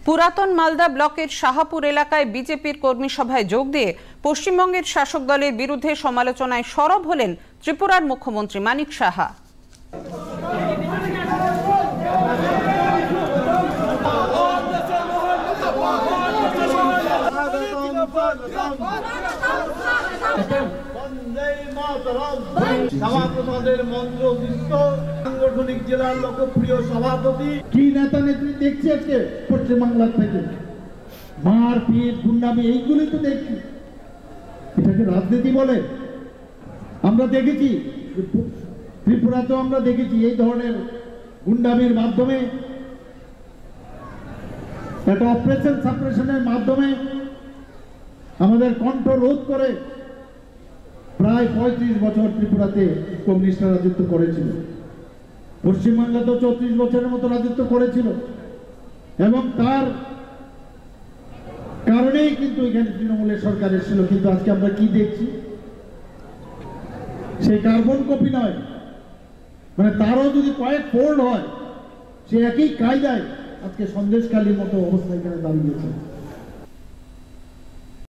পুরাতন মালদা ব্লকের শাহাপুর এলাকায় বিজেপির কর্মী সভায় যোগ দিয়ে পশ্চিমবঙ্গের শাসক দলের বিরুদ্ধে সমালোচনায় সরব হলেন ত্রিপুরার মুখ্যমন্ত্রী মানিক সাহা। সাংগঠনিক জেলার লোকপ্রিয় সভাপতি কি নেতা নেত্রী দেখছি আজকে পশ্চিমবাংলার থেকে মারপিট গুন্ডামি এইগুলি তো দেখছি। এটাকে রাজনীতি বলে? আমরা দেখেছি ত্রিপুরাতেও আমরা দেখেছি এই ধরনের গুন্ডামির মাধ্যমে একটা অপারেশন সাপ্রেশনের মাধ্যমে আমাদের কণ্ঠ রোধ করে প্রায় 35 বছর ত্রিপুরাতে কমিউনিস্টরা রাজত্ব করেছিল। পশ্চিমবাংলা তো 34 বছরের মতো রাজত্ব করেছিল এবং তার কারণেই কিন্তু এখানে তৃণমূলের সরকার এসেছিল। কিন্তু আজকে আমরা কি দেখছি? সেই কার্বন কপি নয়, মানে তারও যদি কয়েক ফোল্ড হয় সে একই কায়দায় আজকে সন্দেশখালীর মতো অবস্থা এখানে দাঁড়িয়েছে।